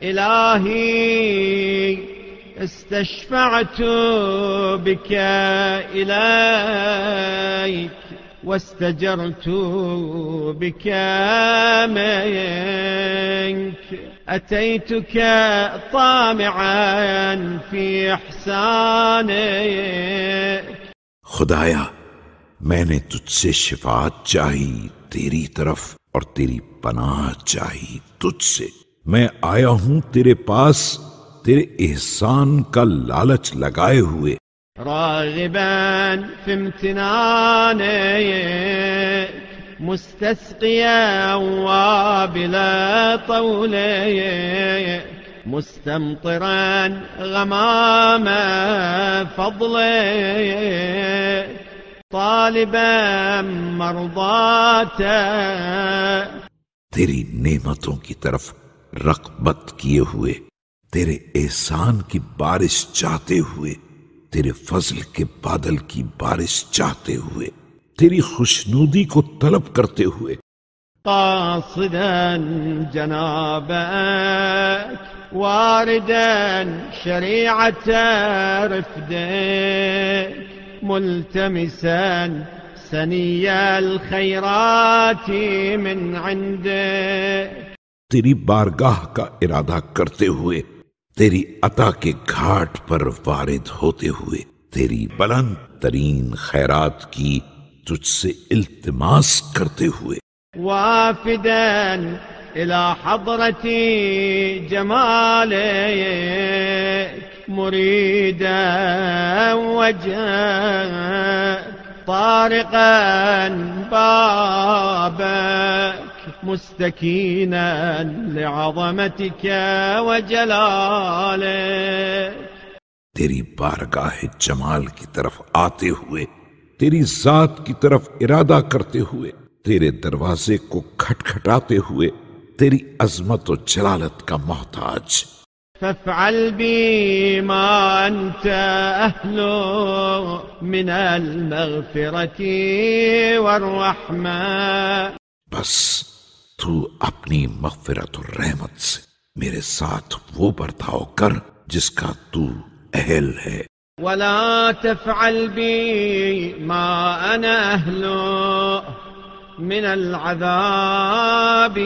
إلهي استشفعت بك إليك واستجرت بك منك، أتيتك طامعا في إحسانك. خدایا میں نے تجھ سے شفاعت چاہی تیری طرف اور تیری پناہ چاہی تجھ سے. میں آیا ہوں تیرے پاس تیرے احسان کا لالچ لگائے ہوئے، راغبا في امتنانك مستسقيا وابلا طولك مستمطرا غمام فضلك طالبا مرضاتك. تیری نعمتوں کی طرف رغبت کیے ہوئے، تیرے احسان کی بارش چاہتے ہوئے، تیرے فضل کے بادل کی بارش چاہتے ہوئے، تیری خوشنودی کو طلب کرتے ہوئے. قاصدا جنابك واردا شريعة رفدك ملتمسا سني الخيرات من عندك. تیری بارگاہ کا ارادہ کرتے ہوئے، تیری عطا کے گھاٹ پر وارد ہوتے ہوئے، تیری بلند ترین خیرات کی تجھ سے التماس کرتے ہوئے. وافدا إلى حضرة جمالك مريدا وجهك طارقا بابك مستكينا لعظمتك وجلالك. تیری بارگاہ جمال کی طرف آتے ہوئے، تیری ذات کی طرف ارادہ کرتے ہوئے، تیرے دروازے کو کھٹکھٹاتے ہوئے، تیری عظمت و جلالت کا محتاج. فافعل بي ما أنت أهله من المغفرة والرحمة. بس تو اپنی مغفرت و رحمت سے میرے ساتھ وہ برتاؤ کر جس کا تو اہل ہے. ولا تفعل بي ما أنا أهله من العذاب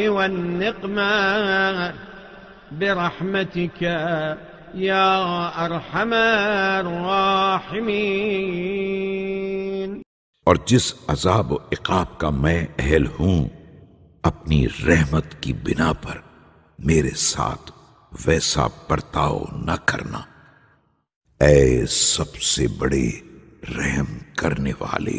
والنقمة برحمتك يا أرحم الراحمين. اور جس عذاب و عقاب کا میں اہل ہوں، اپنی رحمت کی بنا پر میرے ساتھ ویسا برتاؤ نہ کرنا، اے سب سے بڑے رحم کرنے والے.